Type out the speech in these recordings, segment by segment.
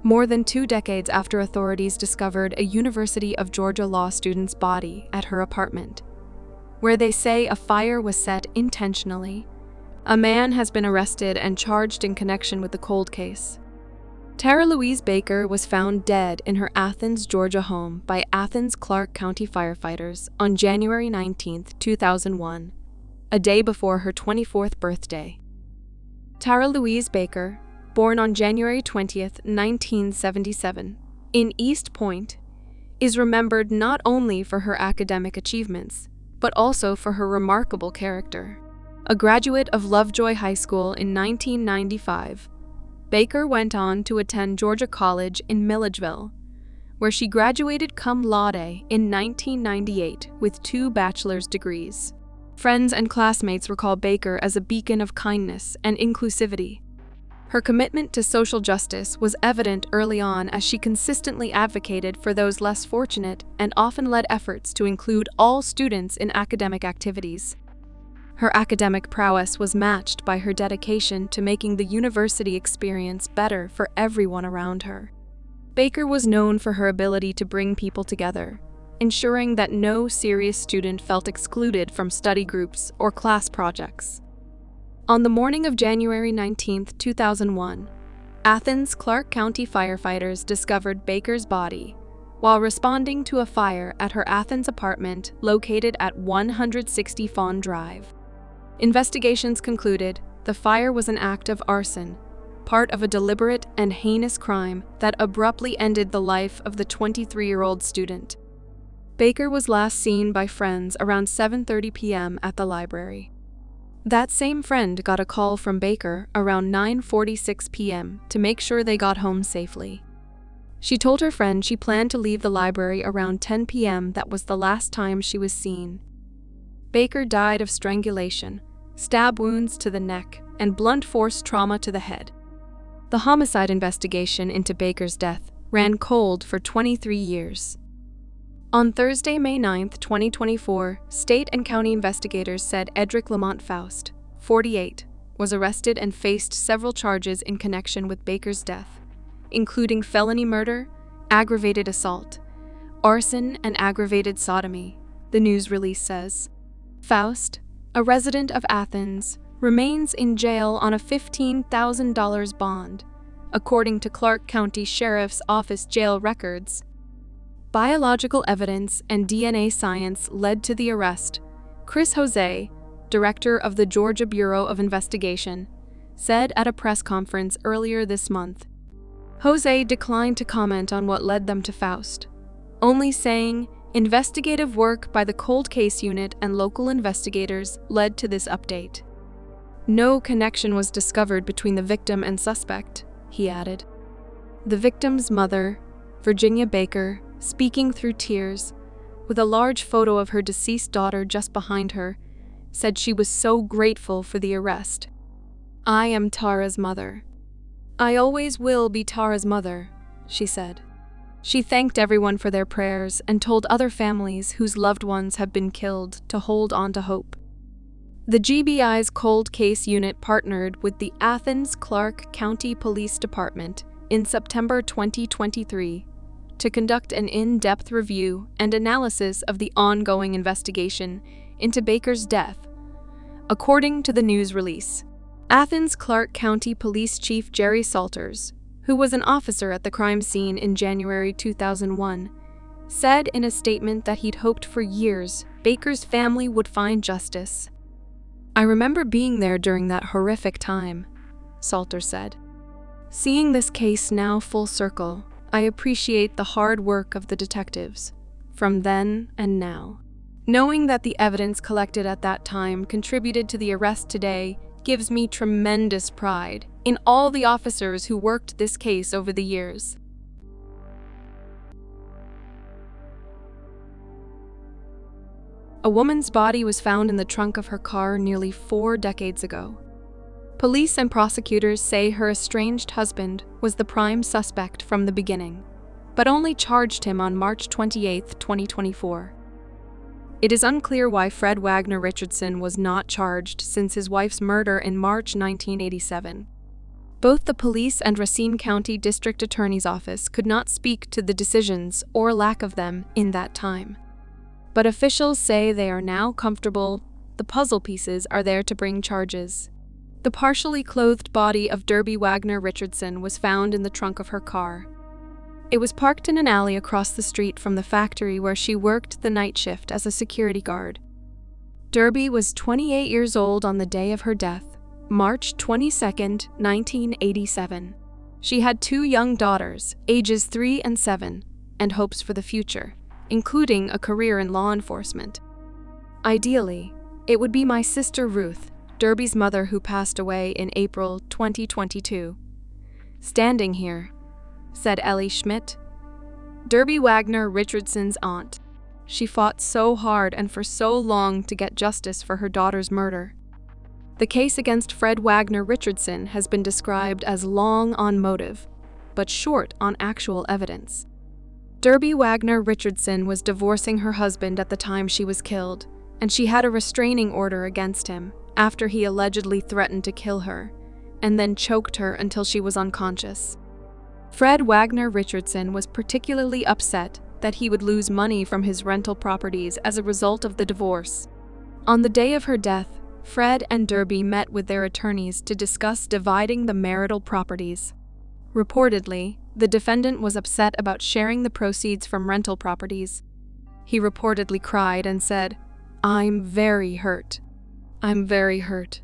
more than 2 decades after authorities discovered a University of Georgia law student's body at her apartment, where they say a fire was set intentionally. A man has been arrested and charged in connection with the cold case. Tara Louise Baker was found dead in her Athens, Georgia home by Athens Clarke County firefighters on January 19, 2001, a day before her 24th birthday. Tara Louise Baker, born on January 20, 1977, in East Point, is remembered not only for her academic achievements, but also for her remarkable character. A graduate of Lovejoy High School in 1995, Baker went on to attend Georgia College in Milledgeville, where she graduated cum laude in 1998 with 2 bachelor's degrees. Friends and classmates recall Baker as a beacon of kindness and inclusivity. Her commitment to social justice was evident early on as she consistently advocated for those less fortunate and often led efforts to include all students in academic activities. Her academic prowess was matched by her dedication to making the university experience better for everyone around her. Baker was known for her ability to bring people together, ensuring that no serious student felt excluded from study groups or class projects. On the morning of January 19, 2001, Athens Clarke County firefighters discovered Baker's body while responding to a fire at her Athens apartment located at 160 Fawn Drive. Investigations concluded the fire was an act of arson, part of a deliberate and heinous crime that abruptly ended the life of the 23-year-old student. Baker was last seen by friends around 7:30 p.m. at the library. That same friend got a call from Baker around 9:46 p.m. to make sure they got home safely. She told her friend she planned to leave the library around 10 p.m. That was the last time she was seen. Baker died of strangulation, stab wounds to the neck, and blunt force trauma to the head. The homicide investigation into Baker's death ran cold for 23 years. On Thursday, May 9, 2024, state and county investigators said Edric Lamont Faust, 48, was arrested and faced several charges in connection with Baker's death, including felony murder, aggravated assault, arson, and aggravated sodomy, the news release says. Faust, a resident of Athens, remains in jail on a $15,000 bond, according to Clarke County Sheriff's Office jail records. Biological evidence and DNA science led to the arrest, Chris Jose, director of the Georgia Bureau of Investigation, said at a press conference earlier this month. Jose declined to comment on what led them to Faust, only saying, investigative work by the cold case unit and local investigators led to this update. No connection was discovered between the victim and suspect, he added. The victim's mother, Virginia Baker, speaking through tears, with a large photo of her deceased daughter just behind her, said she was so grateful for the arrest. I am Tara's mother. I always will be Tara's mother, she said. She thanked everyone for their prayers and told other families whose loved ones have been killed to hold on to hope. The GBI's cold case unit partnered with the Athens Clarke County Police Department in September 2023 to conduct an in-depth review and analysis of the ongoing investigation into Baker's death. According to the news release, Athens Clarke County Police Chief Jerry Salters, who was an officer at the crime scene in January 2001, said in a statement that he'd hoped for years Baker's family would find justice. I remember being there during that horrific time, Salters said. Seeing this case now full circle, I appreciate the hard work of the detectives, from then and now. Knowing that the evidence collected at that time contributed to the arrest today gives me tremendous pride in all the officers who worked this case over the years. A woman's body was found in the trunk of her car nearly 4 decades ago. Police and prosecutors say her estranged husband was the prime suspect from the beginning, but only charged him on March 28, 2024. It is unclear why Fred Wagner Richardson was not charged since his wife's murder in March 1987. Both the police and Racine County District Attorney's Office could not speak to the decisions or lack of them in that time. But officials say they are now comfortable. The puzzle pieces are there to bring charges. The partially clothed body of Derby Wagner Richardson was found in the trunk of her car. It was parked in an alley across the street from the factory where she worked the night shift as a security guard. Derby was 28 years old on the day of her death, March 22, 1987. She had 2 young daughters, ages 3 and 7, and hopes for the future, including a career in law enforcement. Ideally, it would be my sister Ruth, Derby's mother, who passed away in April 2022. Standing here, said Ellie Schmidt, Derby Wagner Richardson's aunt. She fought so hard and for so long to get justice for her daughter's murder. The case against Fred Wagner Richardson has been described as long on motive, but short on actual evidence. Derby Wagner Richardson was divorcing her husband at the time she was killed, and she had a restraining order against him after he allegedly threatened to kill her, and then choked her until she was unconscious. Fred Wagner Richardson was particularly upset that he would lose money from his rental properties as a result of the divorce. On the day of her death, Fred and Derby met with their attorneys to discuss dividing the marital properties. Reportedly, the defendant was upset about sharing the proceeds from rental properties. He reportedly cried and said, "I'm very hurt. I'm very hurt."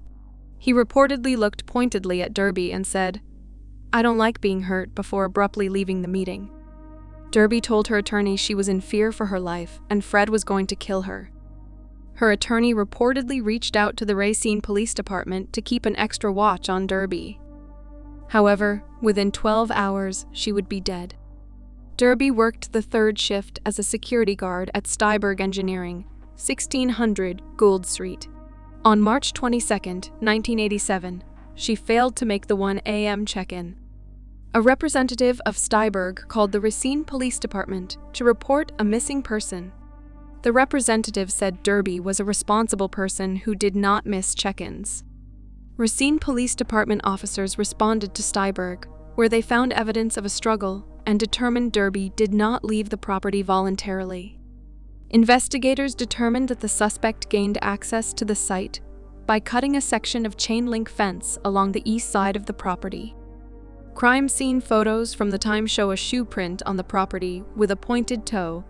He reportedly looked pointedly at Derby and said, "I don't like being hurt," before abruptly leaving the meeting. Derby told her attorney she was in fear for her life and Fred was going to kill her. Her attorney reportedly reached out to the Racine Police Department to keep an extra watch on Derby. However, within 12 hours, she would be dead. Derby worked the 3rd shift as a security guard at Steiberg Engineering, 1600 Gould Street. On March 22, 1987, she failed to make the 1 a.m. check-in. A representative of Steiberg called the Racine Police Department to report a missing person. The representative said Derby was a responsible person who did not miss check-ins. Racine Police Department officers responded to Steiberg, where they found evidence of a struggle and determined Derby did not leave the property voluntarily. Investigators determined that the suspect gained access to the site by cutting a section of chain-link fence along the east side of the property. Crime scene photos from the time show a shoe print on the property with a pointed toe,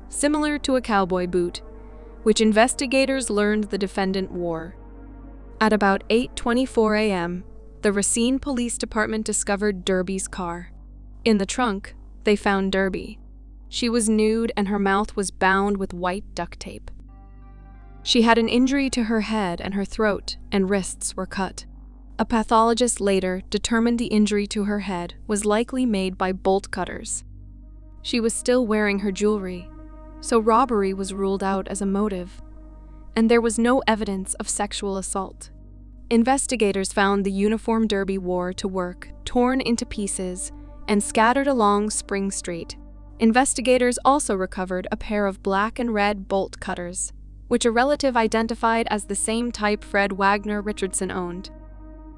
similar to a cowboy boot, which investigators learned the defendant wore. At about 8:24 a.m., the Racine Police Department discovered Derby's car. In the trunk, they found Derby. She was nude and her mouth was bound with white duct tape. She had an injury to her head and her throat and wrists were cut. A pathologist later determined the injury to her head was likely made by bolt cutters. She was still wearing her jewelry, so robbery was ruled out as a motive, and there was no evidence of sexual assault. Investigators found the uniform Derby wore to work torn into pieces and scattered along Spring Street. Investigators also recovered a pair of black and red bolt cutters, which a relative identified as the same type Fred Wagner Richardson owned.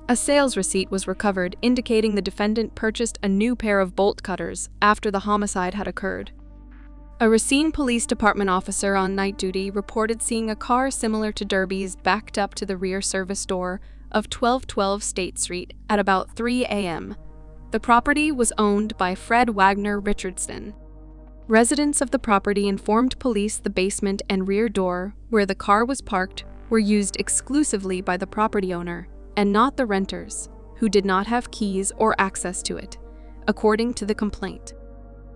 A sales receipt was recovered indicating the defendant purchased a new pair of bolt cutters after the homicide had occurred. A Racine Police Department officer on night duty reported seeing a car similar to Derby's backed up to the rear service door of 1212 State Street at about 3 a.m. The property was owned by Fred Wagner Richardson. Residents of the property informed police the basement and rear door where the car was parked were used exclusively by the property owner and not the renters, who did not have keys or access to it, according to the complaint.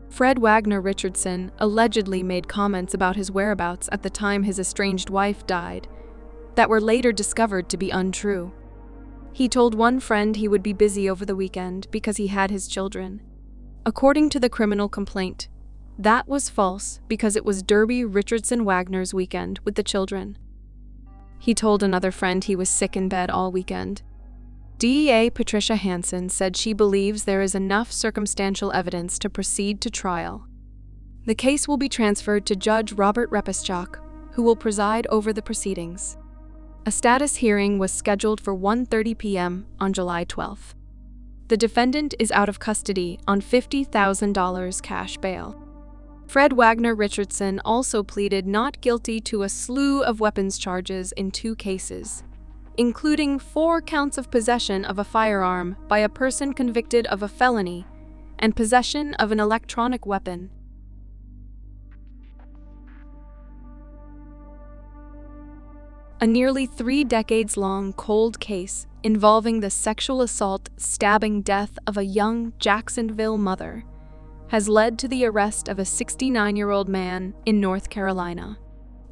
Fred Wagner Richardson allegedly made comments about his whereabouts at the time his estranged wife died that were later discovered to be untrue. He told one friend he would be busy over the weekend because he had his children. According to the criminal complaint, that was false because it was Derby Richardson Wagner's weekend with the children. He told another friend he was sick in bed all weekend. DEA Patricia Hansen said she believes there is enough circumstantial evidence to proceed to trial. The case will be transferred to Judge Robert Repischak, who will preside over the proceedings. A status hearing was scheduled for 1:30 p.m. on July 12. The defendant is out of custody on $50,000 cash bail. Fred Wagner Richardson also pleaded not guilty to a slew of weapons charges in 2 cases, including 4 counts of possession of a firearm by a person convicted of a felony and possession of an electronic weapon. A nearly 3 decades-long cold case involving the sexual assault, stabbing death of a young Jacksonville mother has led to the arrest of a 69-year-old man in North Carolina.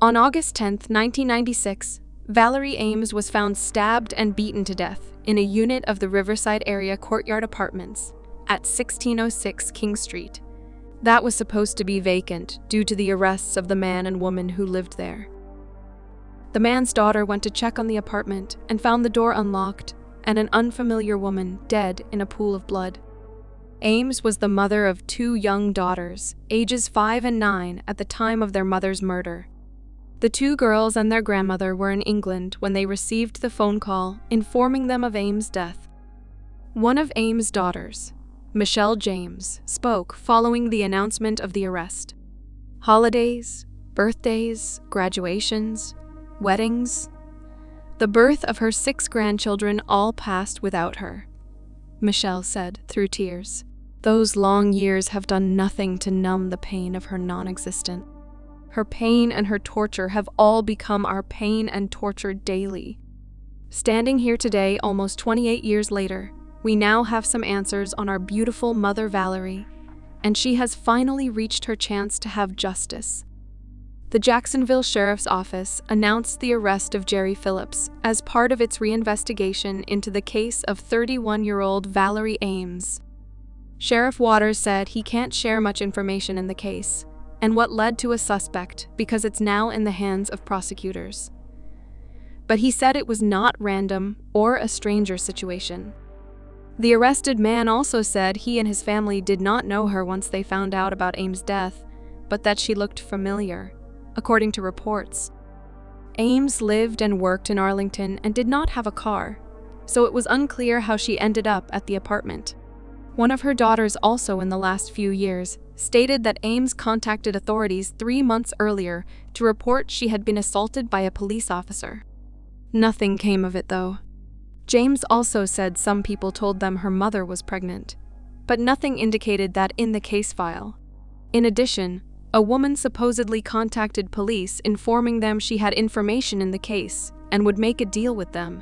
On August 10, 1996, Valerie Ames was found stabbed and beaten to death in a unit of the Riverside area Courtyard Apartments at 1606 King Street. That was supposed to be vacant due to the arrests of the man and woman who lived there. The man's daughter went to check on the apartment and found the door unlocked and an unfamiliar woman dead in a pool of blood. Ames was the mother of 2 young daughters, ages 5 and 9, at the time of their mother's murder. The 2 girls and their grandmother were in England when they received the phone call informing them of Ames' death. One of Ames' daughters, Michelle James, spoke following the announcement of the arrest. Holidays, birthdays, graduations, weddings. The birth of her 6 grandchildren all passed without her, Michelle said through tears. Those long years have done nothing to numb the pain of her non-existent. Her pain and her torture have all become our pain and torture daily. Standing here today, almost 28 years later, we now have some answers on our beautiful mother Valerie, and she has finally reached her chance to have justice. The Jacksonville Sheriff's Office announced the arrest of Jerry Phillips as part of its reinvestigation into the case of 31-year-old Valerie Ames. Sheriff Waters said he can't share much information in the case and what led to a suspect because it's now in the hands of prosecutors. But he said it was not random or a stranger situation. The arrested man also said he and his family did not know her once they found out about Ames' death, but that she looked familiar, according to reports. Ames lived and worked in Arlington and did not have a car, so it was unclear how she ended up at the apartment. One of her daughters also in the last few years stated that Ames contacted authorities 3 months earlier to report she had been assaulted by a police officer. Nothing came of it, though. James also said some people told them her mother was pregnant, but nothing indicated that in the case file. In addition, a woman supposedly contacted police informing them she had information in the case and would make a deal with them.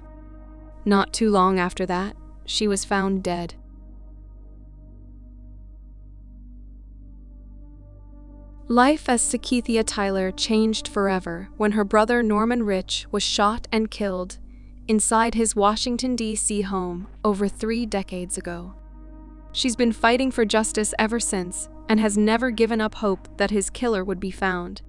Not too long after that, she was found dead. Life as Sakethia Tyler changed forever when her brother Norman Rich was shot and killed inside his Washington, D.C. home over 3 decades ago. She's been fighting for justice ever since and has never given up hope that his killer would be found.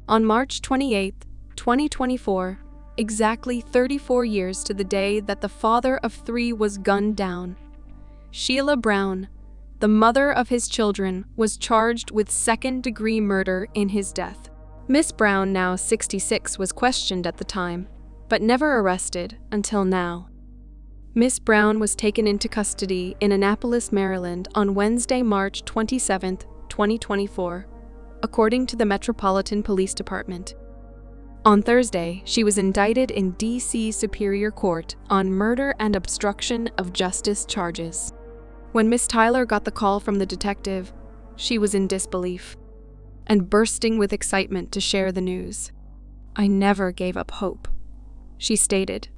On March 28, 2024, exactly 34 years to the day that the father of 3 was gunned down, Sheila Brown, the mother of his children, was charged with second-degree murder in his death. Miss Brown, now 66, was questioned at the time, but never arrested until now. Miss Brown was taken into custody in Annapolis, Maryland on Wednesday, March 27, 2024, according to the Metropolitan Police Department. On Thursday, she was indicted in D.C. Superior Court on murder and obstruction of justice charges. When Miss Tyler got the call from the detective, she was in disbelief and bursting with excitement to share the news. "I never gave up hope," she stated.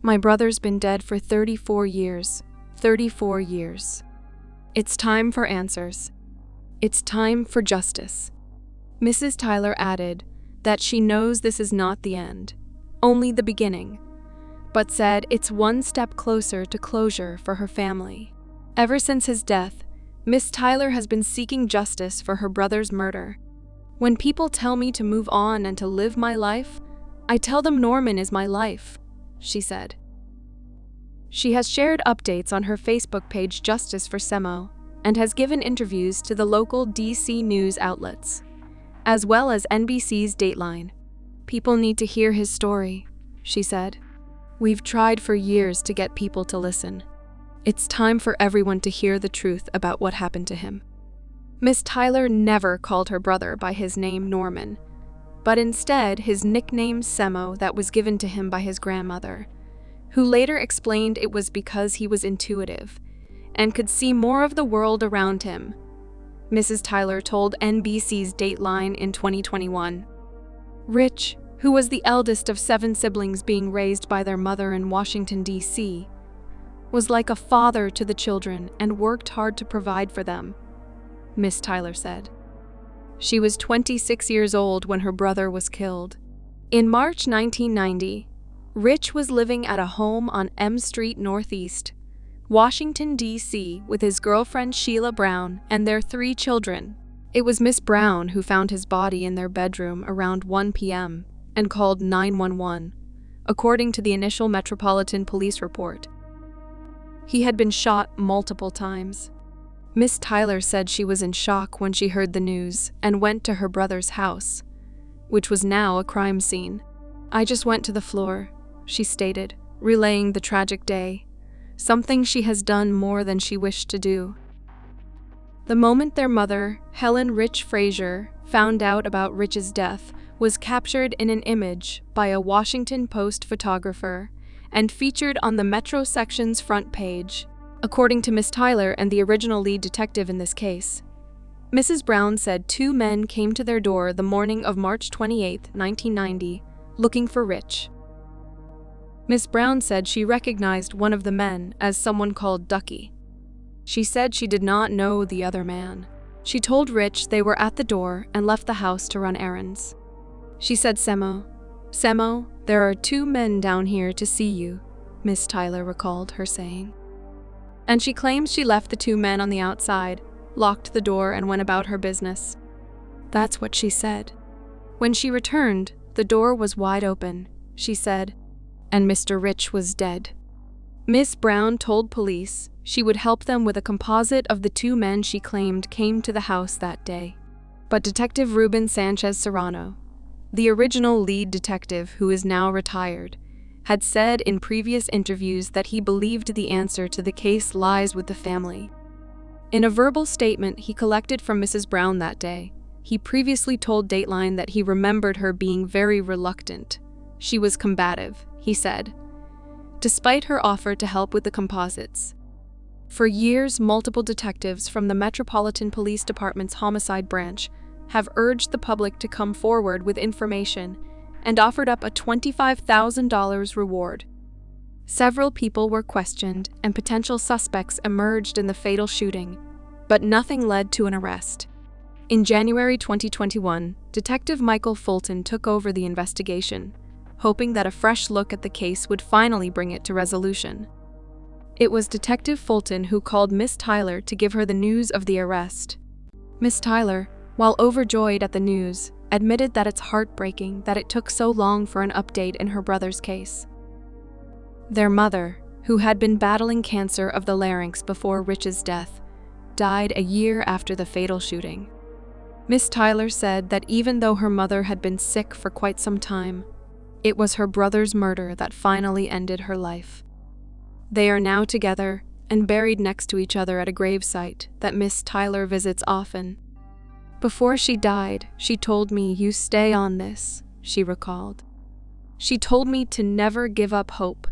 "My brother's been dead for 34 years. 34 years. It's time for answers. It's time for justice." Mrs. Tyler added that she knows this is not the end, only the beginning, but said it's one step closer to closure for her family. Ever since his death, Miss Tyler has been seeking justice for her brother's murder. "When people tell me to move on and to live my life, I tell them Norman is my life," she said. She has shared updates on her Facebook page Justice for Semo and has given interviews to the local DC news outlets, as well as NBC's Dateline. "People need to hear his story," she said. "We've tried for years to get people to listen. It's time for everyone to hear the truth about what happened to him. Miss Tyler never called her brother by his name Norman, but instead his nickname Semo that was given to him by his grandmother, who later explained it was because he was intuitive and could see more of the world around him. Mrs. Tyler told NBC's Dateline in 2021. Rich, who was the eldest of 7 siblings being raised by their mother in Washington, D.C., was like a father to the children and worked hard to provide for them, Miss Tyler said. She was 26 years old when her brother was killed. In March 1990, Rich was living at a home on M Street Northeast, Washington, D.C., with his girlfriend Sheila Brown and their 3 children. It was Miss Brown who found his body in their bedroom around 1 p.m. and called 911, according to the initial Metropolitan Police report. He had been shot multiple times. Miss Tyler said she was in shock when she heard the news and went to her brother's house, which was now a crime scene. "I just went to the floor," she stated, relaying the tragic day, something she has done more than she wished to do. The moment their mother, Helen Rich Frazier, found out about Rich's death was captured in an image by a Washington Post photographer and featured on the Metro section's front page. According to Miss Tyler and the original lead detective in this case, Mrs. Brown said 2 men came to their door the morning of March 28, 1990, looking for Rich. Miss Brown said she recognized one of the men as someone called Ducky. She said she did not know the other man. She told Rich they were at the door and left the house to run errands. She said, Semo, there are 2 men down here to see you," Miss Tyler recalled her saying. And she claims she left the 2 men on the outside, locked the door, and went about her business. That's what she said. When she returned, the door was wide open, she said, and Mr. Rich was dead. Miss Brown told police she would help them with a composite of the 2 men she claimed came to the house that day. But Detective Ruben Sanchez Serrano, the original lead detective who is now retired, had said in previous interviews that he believed the answer to the case lies with the family. In a verbal statement he collected from Mrs. Brown that day, he previously told Dateline that he remembered her being very reluctant. She was combative, he said, despite her offer to help with the composites. For years, multiple detectives from the Metropolitan Police Department's Homicide Branch have urged the public to come forward with information and offered up a $25,000 reward. Several people were questioned and potential suspects emerged in the fatal shooting, but nothing led to an arrest. In January 2021, Detective Michael Fulton took over the investigation, hoping that a fresh look at the case would finally bring it to resolution. It was Detective Fulton who called Miss Tyler to give her the news of the arrest. Miss Tyler, while overjoyed at the news, admitted that it's heartbreaking that it took so long for an update in her brother's case. Their mother, who had been battling cancer of the larynx before Rich's death, died a year after the fatal shooting. Miss Tyler said that even though her mother had been sick for quite some time, it was her brother's murder that finally ended her life. They are now together and buried next to each other at a gravesite that Miss Tyler visits often. "Before she died, she told me, 'You stay on this,'" she recalled. "She told me to never give up hope,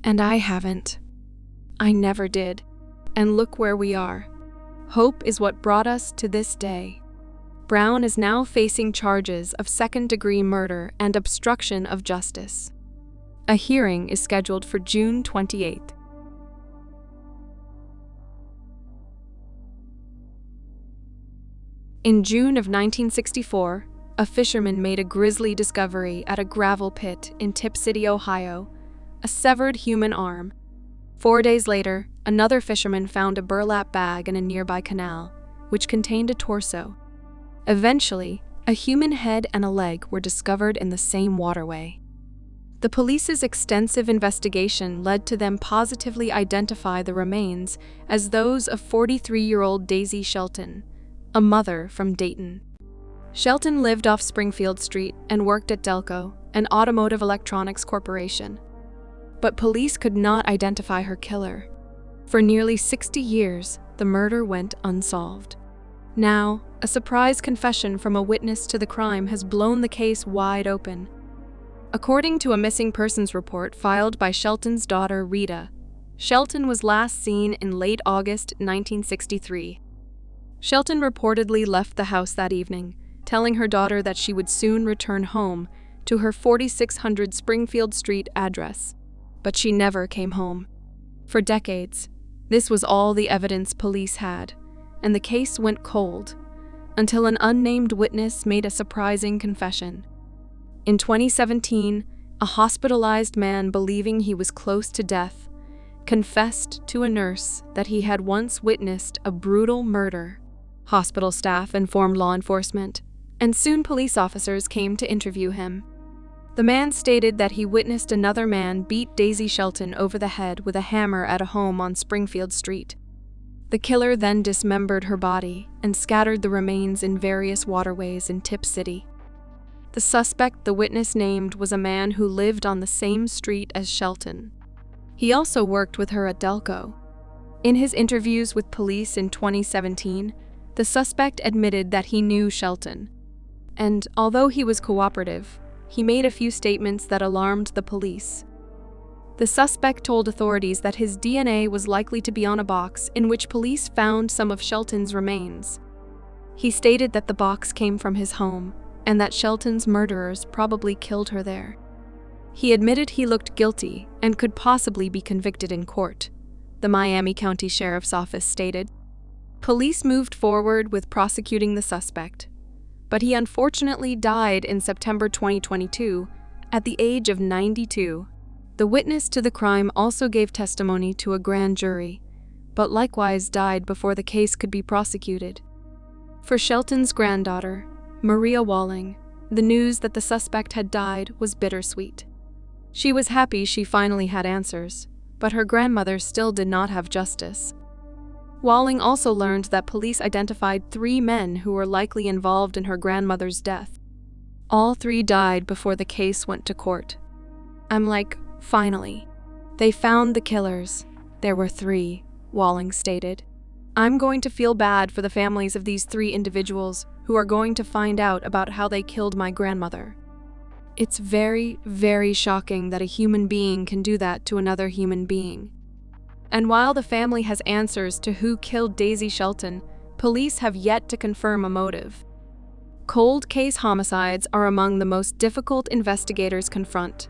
and I haven't. I never did. And look where we are. Hope is what brought us to this day." Brown is now facing charges of second-degree murder and obstruction of justice. A hearing is scheduled for June 28th. In June of 1964, a fisherman made a grisly discovery at a gravel pit in Tip City, Ohio, a severed human arm. 4 days later, another fisherman found a burlap bag in a nearby canal, which contained a torso. Eventually, a human head and a leg were discovered in the same waterway. The police's extensive investigation led to them positively identify the remains as those of 43-year-old Daisy Shelton, a mother from Dayton. Shelton lived off Springfield Street and worked at Delco, an automotive electronics corporation. But police could not identify her killer. For nearly 60 years, the murder went unsolved. Now, a surprise confession from a witness to the crime has blown the case wide open. According to a missing persons report filed by Shelton's daughter, Rita, Shelton was last seen in late August 1963. Shelton reportedly left the house that evening, telling her daughter that she would soon return home to her 4600 Springfield Street address. But she never came home. For decades, this was all the evidence police had, and the case went cold, until an unnamed witness made a surprising confession. In 2017, a hospitalized man believing he was close to death confessed to a nurse that he had once witnessed a brutal murder. Hospital staff informed law enforcement, and soon police officers came to interview him. The man stated that he witnessed another man beat Daisy Shelton over the head with a hammer at a home on Springfield Street. The killer then dismembered her body and scattered the remains in various waterways in Tip City. The suspect the witness named was a man who lived on the same street as Shelton. He also worked with her at Delco. In his interviews with police in 2017, the suspect admitted that he knew Shelton. And although he was cooperative, he made a few statements that alarmed the police. The suspect told authorities that his DNA was likely to be on a box in which police found some of Shelton's remains. He stated that the box came from his home, and that Shelton's murderers probably killed her there. He admitted he looked guilty and could possibly be convicted in court, the Miami County Sheriff's Office stated. Police moved forward with prosecuting the suspect, but he unfortunately died in September 2022 at the age of 92. The witness to the crime also gave testimony to a grand jury, but likewise died before the case could be prosecuted. For Shelton's granddaughter, Maria Walling, the news that the suspect had died was bittersweet. She was happy she finally had answers, but her grandmother still did not have justice. Walling also learned that police identified 3 men who were likely involved in her grandmother's death. All 3 died before the case went to court. I'm like, finally. They found the killers. There were 3, Walling stated. I'm going to feel bad for the families of these 3 individuals who are going to find out about how they killed my grandmother. It's very, very shocking that a human being can do that to another human being. And while the family has answers to who killed Daisy Shelton, police have yet to confirm a motive. Cold case homicides are among the most difficult investigators confront,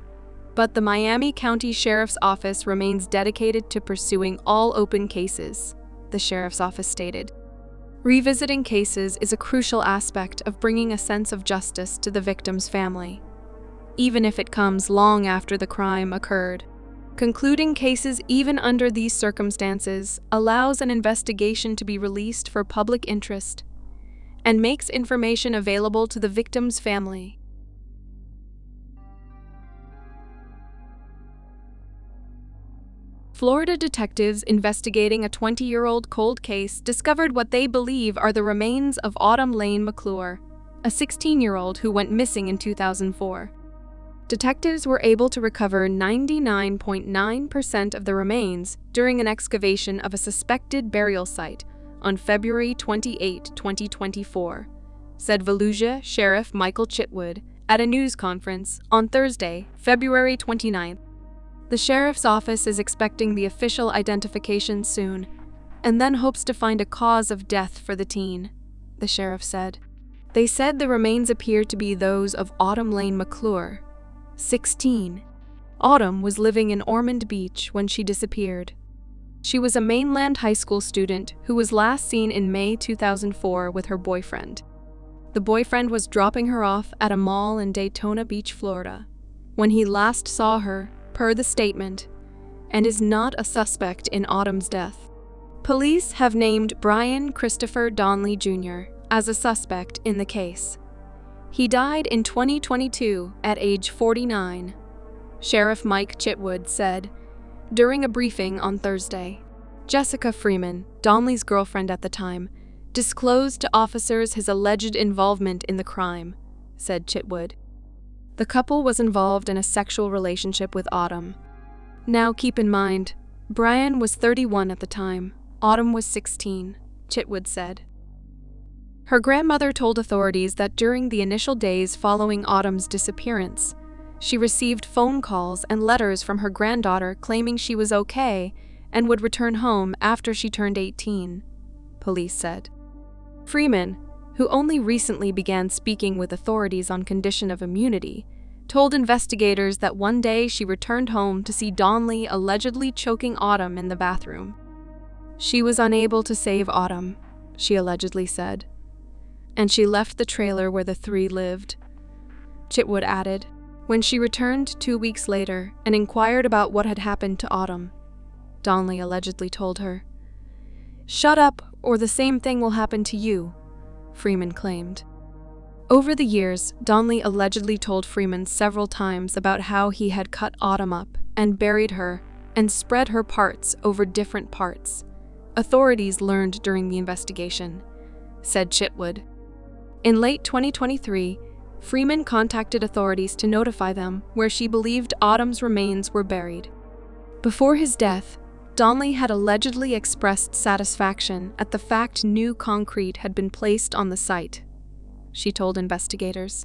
but the Miami County Sheriff's Office remains dedicated to pursuing all open cases, the Sheriff's Office stated. Revisiting cases is a crucial aspect of bringing a sense of justice to the victim's family, even if it comes long after the crime occurred. Concluding cases even under these circumstances allows an investigation to be released for public interest and makes information available to the victim's family. Florida detectives investigating a 20-year-old cold case discovered what they believe are the remains of Autumn Lane McClure, a 16-year-old who went missing in 2004. Detectives were able to recover 99.9% of the remains during an excavation of a suspected burial site on February 28, 2024, said Volusia Sheriff Michael Chitwood at a news conference on Thursday, February 29th. The sheriff's office is expecting the official identification soon, and then hopes to find a cause of death for the teen, the sheriff said. They said the remains appear to be those of Autumn Lane McClure, 16. Autumn was living in Ormond Beach when she disappeared. She was a mainland high school student who was last seen in May 2004 with her boyfriend. The boyfriend was dropping her off at a mall in Daytona Beach, Florida, when he last saw her, per the statement, and is not a suspect in Autumn's death. Police have named Brian Christopher Donnelly Jr. as a suspect in the case. He died in 2022 at age 49, Sheriff Mike Chitwood said during a briefing on Thursday. Jessica Freeman, Donnelly's girlfriend at the time, disclosed to officers his alleged involvement in the crime, said Chitwood. The couple was involved in a sexual relationship with Autumn. Now keep in mind, Brian was 31 at the time. Autumn was 16, Chitwood said. Her grandmother told authorities that during the initial days following Autumn's disappearance, she received phone calls and letters from her granddaughter claiming she was okay and would return home after she turned 18, police said. Freeman, who only recently began speaking with authorities on condition of immunity, told investigators that one day she returned home to see Donnelly allegedly choking Autumn in the bathroom. She was unable to save Autumn, she allegedly said, and she left the trailer where the three lived. Chitwood added, when she returned 2 weeks later and inquired about what had happened to Autumn, Donnelly allegedly told her, "Shut up, or the same thing will happen to you," Freeman claimed. Over the years, Donnelly allegedly told Freeman several times about how he had cut Autumn up and buried her and spread her parts over different parts. Authorities learned during the investigation, said Chitwood. In late 2023, Freeman contacted authorities to notify them where she believed Autumn's remains were buried. Before his death, Donnelly had allegedly expressed satisfaction at the fact new concrete had been placed on the site, she told investigators.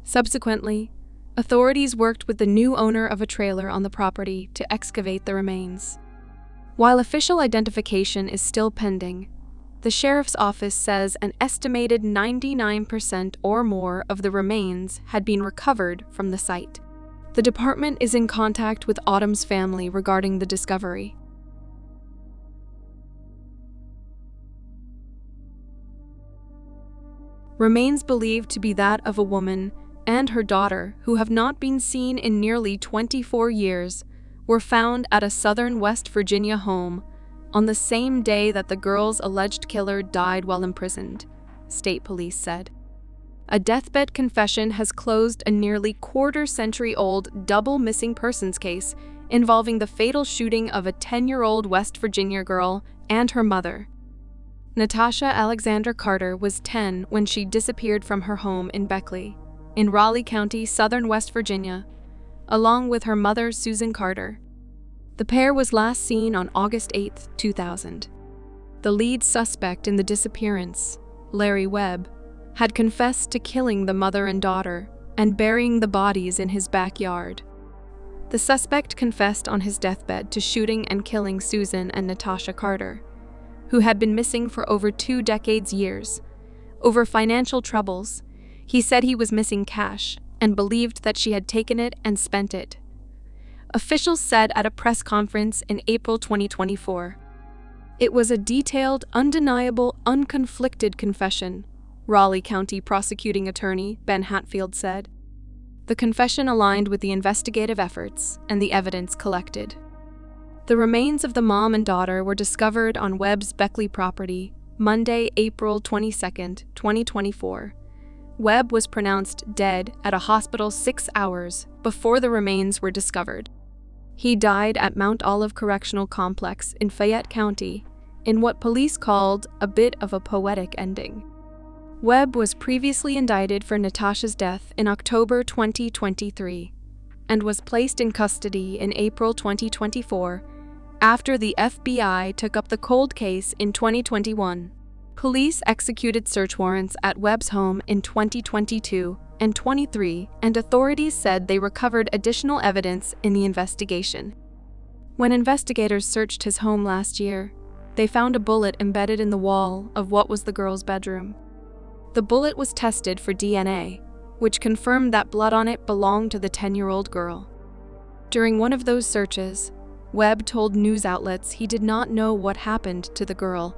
Subsequently, authorities worked with the new owner of a trailer on the property to excavate the remains. While official identification is still pending, the sheriff's office says an estimated 99% or more of the remains had been recovered from the site. The department is in contact with Autumn's family regarding the discovery. Remains believed to be that of a woman and her daughter, who have not been seen in nearly 24 years, were found at a southern West Virginia home on the same day that the girl's alleged killer died while imprisoned, state police said. A deathbed confession has closed a nearly quarter-century-old double missing persons case involving the fatal shooting of a 10-year-old West Virginia girl and her mother. Natasha Alexander Carter was 10 when she disappeared from her home in Beckley, in Raleigh County, southern West Virginia, along with her mother, Susan Carter. The pair was last seen on August 8, 2000. The lead suspect in the disappearance, Larry Webb, had confessed to killing the mother and daughter and burying the bodies in his backyard. The suspect confessed on his deathbed to shooting and killing Susan and Natasha Carter, who had been missing for over 2 years. Over financial troubles, he said he was missing cash and believed that she had taken it and spent it. Officials said at a press conference in April 2024. It was a detailed, undeniable, unconflicted confession, Raleigh County prosecuting attorney Ben Hatfield said. The confession aligned with the investigative efforts and the evidence collected. The remains of the mom and daughter were discovered on Webb's Beckley property Monday, April 22, 2024. Webb was pronounced dead at a hospital 6 hours before the remains were discovered. He died at Mount Olive Correctional Complex in Fayette County, in what police called a bit of a poetic ending. Webb was previously indicted for Natasha's death in October 2023 and was placed in custody in April 2024 after the FBI took up the cold case in 2021. Police executed search warrants at Webb's home in 2022 and 23, and authorities said they recovered additional evidence in the investigation. When investigators searched his home last year, they found a bullet embedded in the wall of what was the girl's bedroom. The bullet was tested for DNA, which confirmed that blood on it belonged to the 10-year-old girl. During one of those searches, Webb told news outlets he did not know what happened to the girl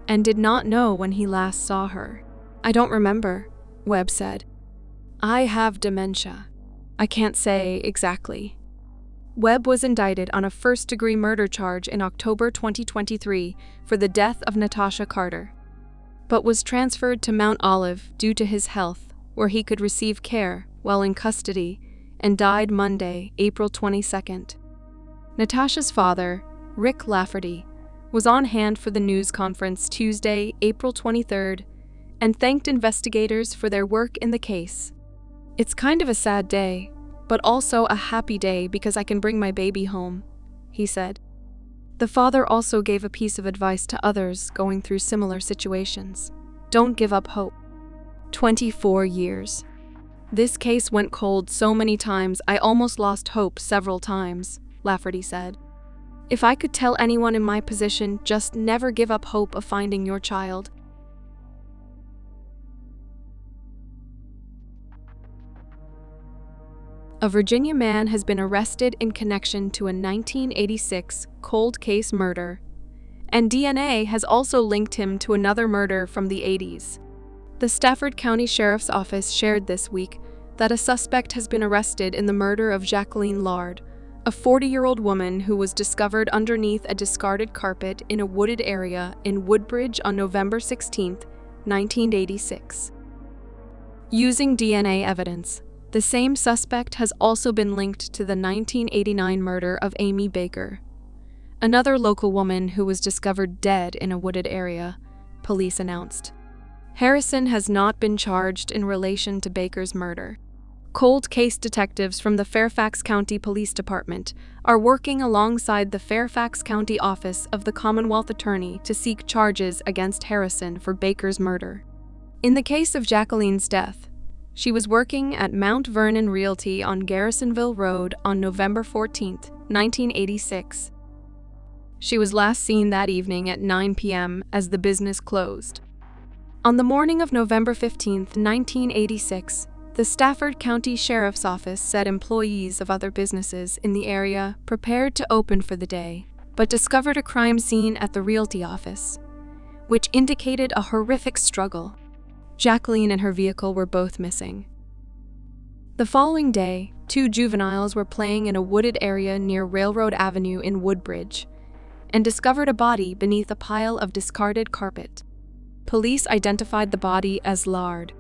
and did not know when he last saw her. "I don't remember," Webb said. "I have dementia. I can't say exactly." Webb was indicted on a first-degree murder charge in October 2023 for the death of Natasha Carter, but was transferred to Mount Olive due to his health, where he could receive care while in custody, and died Monday, April 22nd. Natasha's father, Rick Lafferty, was on hand for the news conference Tuesday, April 23rd, and thanked investigators for their work in the case. "It's kind of a sad day, but also a happy day because I can bring my baby home," he said. The father also gave a piece of advice to others going through similar situations. Don't give up hope. 24 years. This case went cold so many times I almost lost hope several times, Lafferty said. If I could tell anyone in my position, just never give up hope of finding your child. A Virginia man has been arrested in connection to a 1986 cold case murder, and DNA has also linked him to another murder from the 80s. The Stafford County Sheriff's Office shared this week that a suspect has been arrested in the murder of Jaqueline Lard, a 40-year-old woman who was discovered underneath a discarded carpet in a wooded area in Woodbridge on November 16, 1986. Using DNA evidence, the same suspect has also been linked to the 1989 murder of Amy Baker, another local woman who was discovered dead in a wooded area, police announced. Harrison has not been charged in relation to Baker's murder. Cold case detectives from the Fairfax County Police Department are working alongside the Fairfax County Office of the Commonwealth Attorney to seek charges against Harrison for Baker's murder. In the case of Jaqueline's death, she was working at Mount Vernon Realty on Garrisonville Road on November 14, 1986. She was last seen that evening at 9 p.m. as the business closed. On the morning of November 15, 1986, the Stafford County Sheriff's Office said employees of other businesses in the area prepared to open for the day, but discovered a crime scene at the realty office, which indicated a horrific struggle. Jaqueline and her vehicle were both missing. The following day, 2 juveniles were playing in a wooded area near Railroad Avenue in Woodbridge and discovered a body beneath a pile of discarded carpet. Police identified the body as Lard.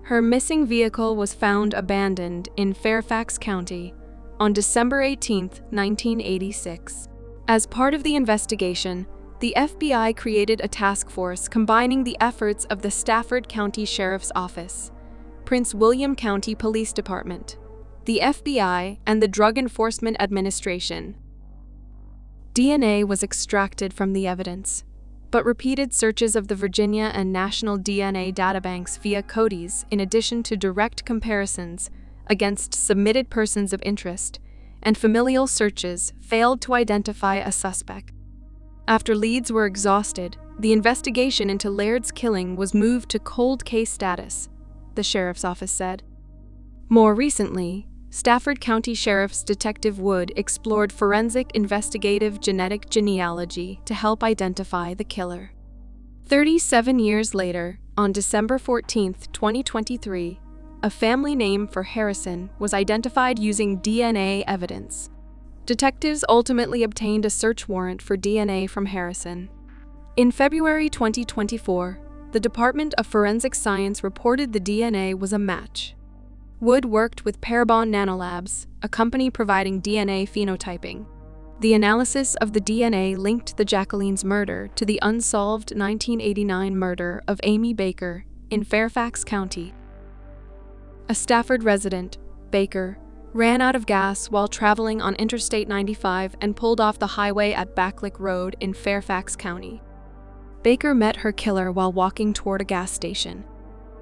Her missing vehicle was found abandoned in Fairfax County on December 18, 1986. As part of the investigation, the FBI created a task force combining the efforts of the Stafford County Sheriff's Office, Prince William County Police Department, the FBI, and the Drug Enforcement Administration. DNA was extracted from the evidence, but repeated searches of the Virginia and national DNA databanks via CODIS, in addition to direct comparisons against submitted persons of interest and familial searches, failed to identify a suspect. After leads were exhausted, the investigation into Laird's killing was moved to cold case status, the sheriff's office said. More recently, Stafford County Sheriff's Detective Wood explored forensic investigative genetic genealogy to help identify the killer. 37 years later, on December 14, 2023, a family name for Harrison was identified using DNA evidence. Detectives ultimately obtained a search warrant for DNA from Harrison. In February 2024, the Department of Forensic Science reported the DNA was a match. Wood worked with Parabon Nanolabs, a company providing DNA phenotyping. The analysis of the DNA linked the Jaqueline's murder to the unsolved 1989 murder of Amy Baker in Fairfax County. A Stafford resident, Baker, ran out of gas while traveling on Interstate 95 and pulled off the highway at Backlick Road in Fairfax County. Baker met her killer while walking toward a gas station.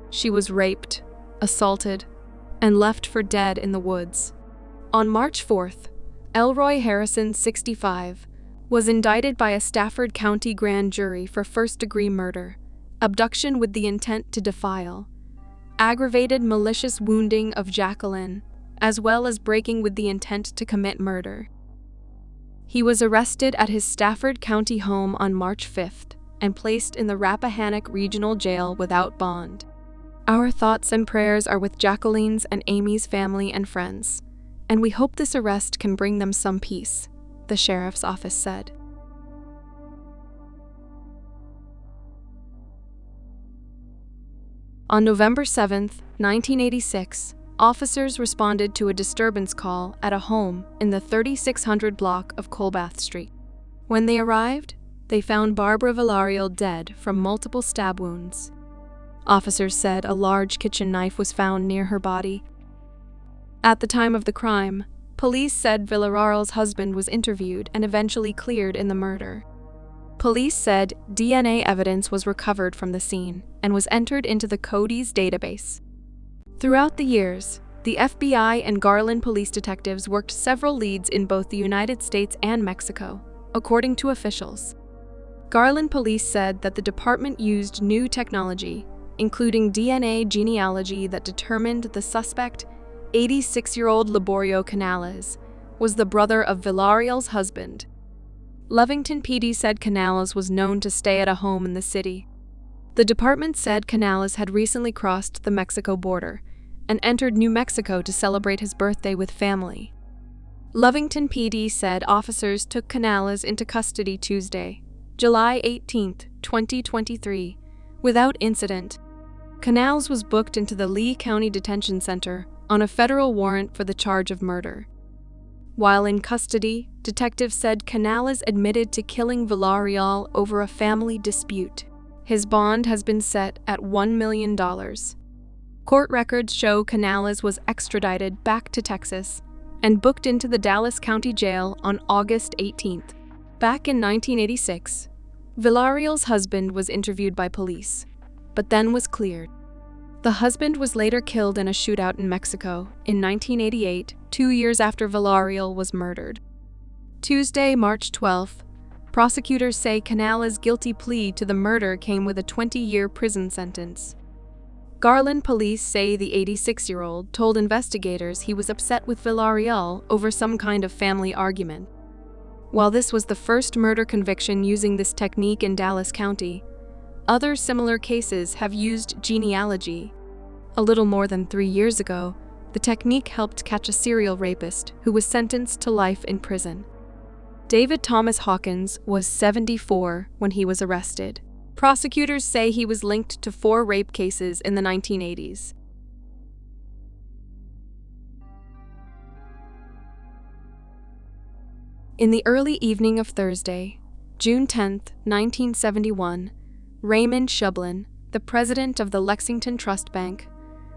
She was raped, assaulted, and left for dead in the woods. On March 4th, Elroy Harrison, 65, was indicted by a Stafford County grand jury for first-degree murder, abduction with the intent to defile, aggravated malicious wounding of Jaqueline, as well as breaking with the intent to commit murder. He was arrested at his Stafford County home on March 5th and placed in the Rappahannock Regional Jail without bond. Our thoughts and prayers are with Jaqueline's and Amy's family and friends, and we hope this arrest can bring them some peace, the sheriff's office said. On November 7, 1986, officers responded to a disturbance call at a home in the 3600 block of Colbath Street. When they arrived, they found Barbara Villarreal dead from multiple stab wounds. Officers said a large kitchen knife was found near her body. At the time of the crime, Police said Villarreal's husband was interviewed and eventually cleared in the murder. Police said DNA evidence was recovered from the scene and was entered into the CODIS database. Throughout the years, the FBI and Garland police detectives worked several leads in both the United States and Mexico, according to officials. Garland police said that the department used new technology, including DNA genealogy, that determined the suspect, 86-year-old Laborio Canales, was the brother of Villarreal's husband. Lovington PD said Canales was known to stay at a home in the city. The department said Canales had recently crossed the Mexico border and entered New Mexico to celebrate his birthday with family. Lovington PD said officers took Canales into custody Tuesday, July 18, 2023, without incident. Canales was booked into the Lee County Detention Center on a federal warrant for the charge of murder. While in custody, detectives said Canales admitted to killing Villarreal over a family dispute. His bond has been set at $1 million. Court records show Canales was extradited back to Texas and booked into the Dallas County Jail on August 18th. Back in 1986, Villarreal's husband was interviewed by police, but then was cleared. The husband was later killed in a shootout in Mexico in 1988, 2 years after Villarreal was murdered. Tuesday, March 12th, prosecutors say Canales' guilty plea to the murder came with a 20-year prison sentence. Garland police say the 86-year-old told investigators he was upset with Villarreal over some kind of family argument. While this was the first murder conviction using this technique in Dallas County, other similar cases have used genealogy. A little more than 3 years ago, the technique helped catch a serial rapist who was sentenced to life in prison. David Thomas Hawkins was 74 when he was arrested. Prosecutors say he was linked to 4 rape cases in the 1980s. In the early evening of Thursday, June 10, 1971, Raymond Scheublin, the president of the Lexington Trust Bank,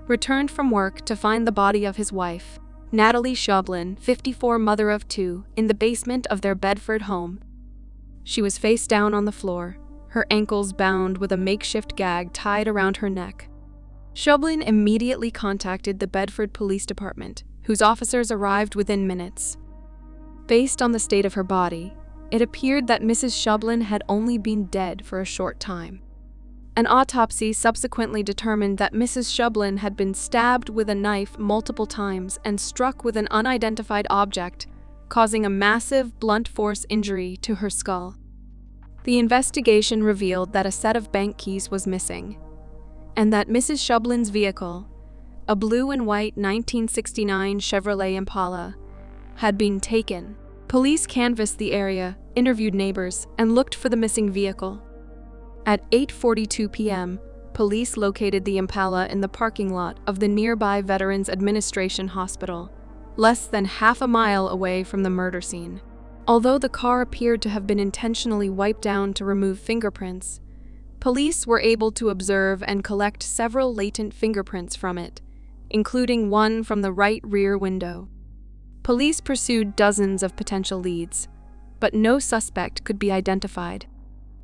returned from work to find the body of his wife, Natalie Scheublin, 54, mother of 2, in the basement of their Bedford home. She was face down on the floor, her ankles bound with a makeshift gag tied around her neck. Scheublin immediately contacted the Bedford Police Department, whose officers arrived within minutes. Based on the state of her body, it appeared that Mrs. Scheublin had only been dead for a short time. An autopsy subsequently determined that Mrs. Scheublin had been stabbed with a knife multiple times and struck with an unidentified object, causing a massive blunt force injury to her skull. The investigation revealed that a set of bank keys was missing, and that Mrs. Scheublin's vehicle, a blue and white 1969 Chevrolet Impala, had been taken. Police canvassed the area, interviewed neighbors, and looked for the missing vehicle. At 8:42 p.m., police located the Impala in the parking lot of the nearby Veterans Administration Hospital, less than half a mile away from the murder scene. Although the car appeared to have been intentionally wiped down to remove fingerprints, police were able to observe and collect several latent fingerprints from it, including one from the right rear window. Police pursued dozens of potential leads, but no suspect could be identified.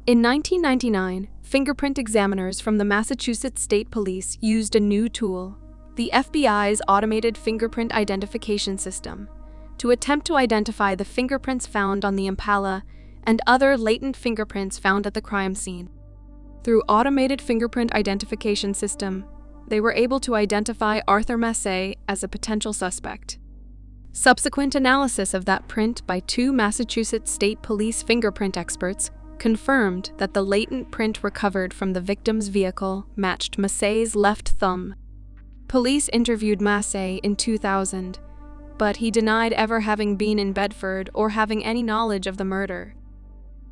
In 1999, fingerprint examiners from the Massachusetts State Police used a new tool, the FBI's Automated Fingerprint Identification System, to attempt to identify the fingerprints found on the Impala and other latent fingerprints found at the crime scene. Through Automated Fingerprint Identification System, they were able to identify Arthur Massey as a potential suspect. Subsequent analysis of that print by 2 Massachusetts State Police fingerprint experts confirmed that the latent print recovered from the victim's vehicle matched Massey's left thumb. Police interviewed Massey in 2000, but he denied ever having been in Bedford or having any knowledge of the murder.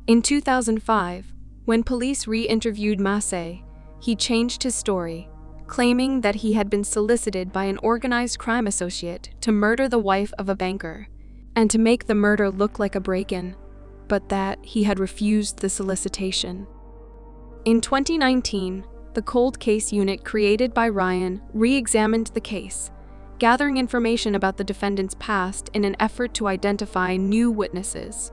In 2005, when police re-interviewed Massey, he changed his story, claiming that he had been solicited by an organized crime associate to murder the wife of a banker, and to make the murder look like a break-in, but that he had refused the solicitation. In 2019, the cold case unit created by Ryan re-examined the case, gathering information about the defendant's past in an effort to identify new witnesses.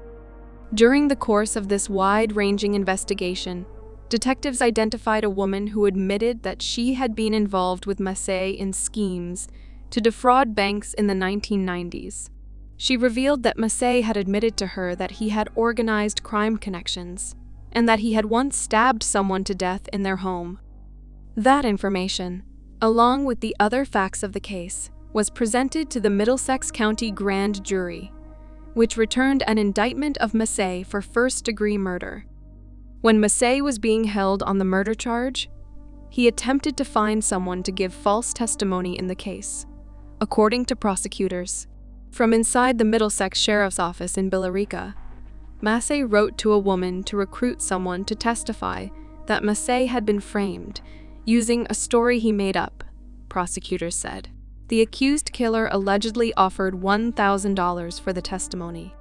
During the course of this wide-ranging investigation, detectives identified a woman who admitted that she had been involved with Massey in schemes to defraud banks in the 1990s. She revealed that Massey had admitted to her that he had organized crime connections and that he had once stabbed someone to death in their home. That information, along with the other facts of the case, was presented to the Middlesex County Grand Jury, which returned an indictment of Massey for first-degree murder. When Massey was being held on the murder charge, he attempted to find someone to give false testimony in the case. According to prosecutors, from inside the Middlesex Sheriff's Office in Villarreal, Massey wrote to a woman to recruit someone to testify that Massey had been framed, using a story he made up, prosecutors said. The accused killer allegedly offered $1,000 for the testimony.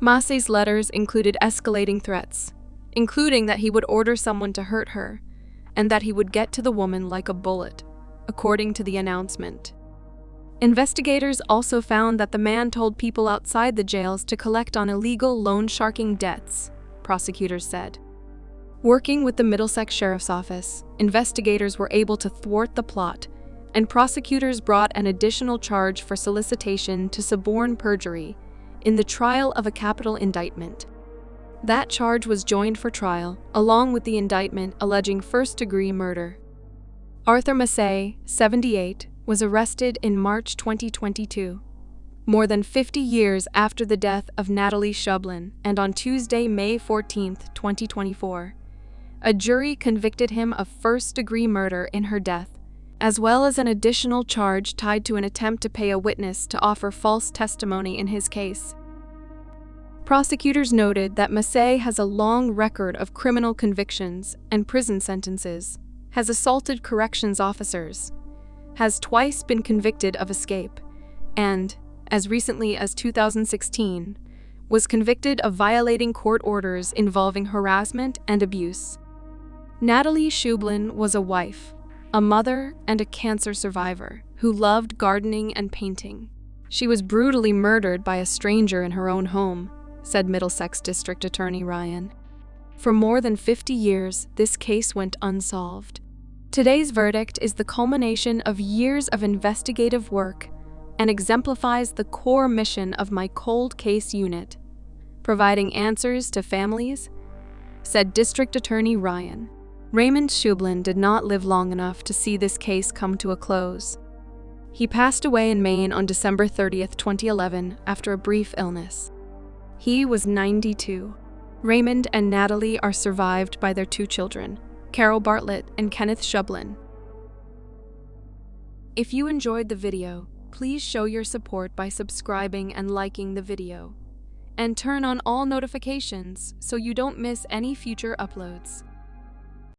Massey's letters included escalating threats, including that he would order someone to hurt her, and that he would get to the woman like a bullet, according to the announcement. Investigators also found that the man told people outside the jails to collect on illegal loan-sharking debts, prosecutors said. Working with the Middlesex Sheriff's Office, investigators were able to thwart the plot, and prosecutors brought an additional charge for solicitation to suborn perjury in the trial of a capital indictment. That charge was joined for trial, along with the indictment alleging first-degree murder. Arthur Massey, 78, was arrested in March 2022, more than 50 years after the death of Natalie Scheublin, and on Tuesday, May 14, 2024. A jury convicted him of first-degree murder in her death, as well as an additional charge tied to an attempt to pay a witness to offer false testimony in his case. Prosecutors noted that Massey has a long record of criminal convictions and prison sentences, has assaulted corrections officers, has twice been convicted of escape, and, as recently as 2016, was convicted of violating court orders involving harassment and abuse. Natalie Scheublin was a wife, a mother, and a cancer survivor who loved gardening and painting. She was brutally murdered by a stranger in her own home, said Middlesex District Attorney Ryan. For more than 50 years, this case went unsolved. Today's verdict is the culmination of years of investigative work and exemplifies the core mission of my cold case unit, providing answers to families, said District Attorney Ryan. Raymond Scheublin did not live long enough to see this case come to a close. He passed away in Maine on December 30, 2011, after a brief illness. He was 92. Raymond and Natalie are survived by their 2 children, Carol Bartlett and Kenneth Scheublin. If you enjoyed the video, please show your support by subscribing and liking the video, and turn on all notifications so you don't miss any future uploads.